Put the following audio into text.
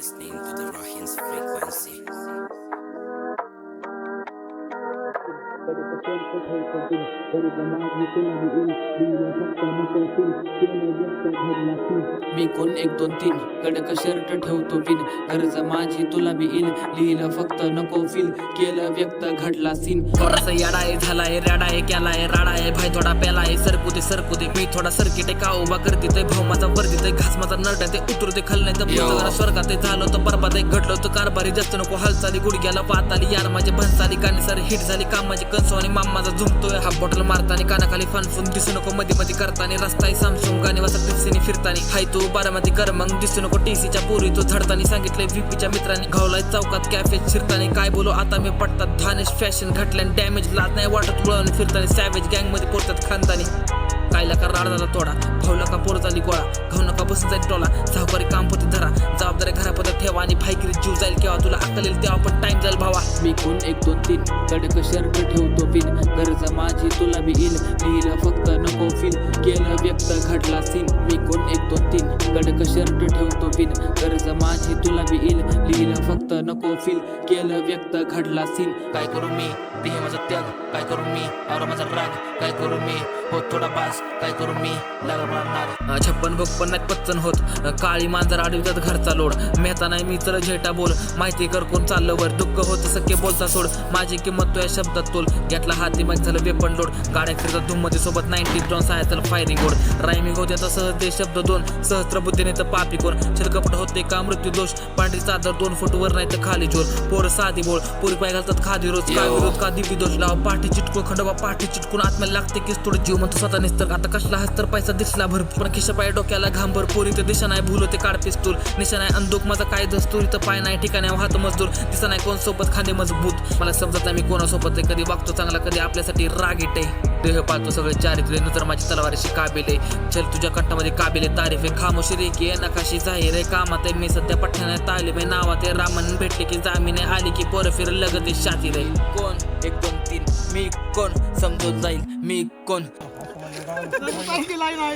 listening to the Rahins frequency. मी कोण 1 2 3 कडक shirt ठेवतो पिन गरज माझी तुला बी येईल लिहिलं फक्त नको फील केलं व्यक्त घडला सीन थोडासा याडाय झालाय रॅडाय केलाय राडाय भाई थोडा पेलाय सरकू दे मी थोडा सर्किट का उभा करते ते भाऊ माझा वर्दी ते घास माझा नरड ते उतरू दे खल नाही तर स्वर्गात झालं तर बरबाद घडलं तर कारभारी जास्त नको हालचाली गुडघ्याला पात आली यार माझे भंसाली गाणी सारे हिट झाली काम माझे कंसो आणि माम माझा झुमतोय हा बॉटल मारतानी कानाखाली फानफून दिसू नको मध्ये करतानी रस्ताही सामसून गाणी वाजत टिप्सीने फिरतानी हाय तू बारामती कर मग दिसू नको टीसीच्या पोरी तो झडतानी सांगितलंय व्हीपीच्या मित्रांनी घावलाय चौकात कॅफेत शिरतानी काय बोलू आता मी पडतात धानेश फॅशन घटल्यान डॅमेज लाद नाही वाटत वळण फिरतानी सॅवेज गँग मध्ये पोरतात खानदानी कायला का राड झाला तोडा भाऊला का पोर झाली गोळा घाऊ नका बसून जाईल टोला सावकारी काम होते धरा जबाबदारी घरापदर ठेवा आणि भाईगिरी जीव जाईल केव्हा तुला अक्कल येईल तेव्हा पण टाइम जाईल भावा मी कोण 1 2 3 कडक शर्ट ठेवतो पिन गरज माझी तुला बी येईल लिहिलं फक्त नको फील केलं व्यक्त घडला सीन मी कोण 1 2 3 कडक शर्ट ठेवतो पिन गरज माझी तुला बी येईल लिहिलं फक्त नको फील केलं व्यक्त घडला सीन काय करू मी ते हे माझा त्याग काय करू मी और माझा राग काय करू मी हो थोडा बास काय करू मी लागणार 56 पण नाही पच्चन होत काळी मांजर आडवितात घरचा लोड मेहता नाही मी तर झेटा बोल माहिती कर कोण चाललं वर दुःख होत सख्य बोलता सोड माझी किंमत तो या शब्दात तोल घेतला हाती मग झालं वेपन लोड गाड्या फिरतात धूम मध्ये सोबत 90 ड्रोन सायचल फायरिंग गोड रायमिंग होते तर सहज ते शब्द 2 सहस्त्र बुद्धीने तर पापी कोण छलकपट होते का मृत्यू दोष पांढरी चादर 2 फूट वर नाही तर खाली जोर पोर साधी बोळ पुरी पाय घालतात खादी रोज काय विरोध का दिपी दोष लाव पाठी चिटकून खंडोबा पाठी चिटकून आत्म्याला लागते की थोडं जीव म्हणतो स्वतः निस्तर आता कसला हस तर पैसा दिसला भरपूर पण खिशा पाय डोक्याला घांभर पोरी तर दिशा नाही भूल होते काढ पिस्तूल निशा नाही अंदूक माझा काय दस्तूर इथं पाय नाही ठिकाणी हात मजदूर दिसा नाही कोण सोबत खांदे मजबूत मला समजत नाही मी कोणासोबत आहे कधी वागतो चांगला कधी आपल्यासाठी राग येते देह पाळतो सगळे चारित्र्य नंतर माझी तलवारीशी काबिल आहे चल तुझ्या कंठामध्ये काबिल आहे तारीफ आहे खामोशी की नकाशी जाहीर आहे कामात आहे मी सध्या पठ्ठाने तालीम आहे नावात आहे रामन भेटले की जामीन आहे आली की पोरं फिर लगत शातीर आहे कोण 1 2 3 मी कोण समजून जाईल मी कोण लाईन आहे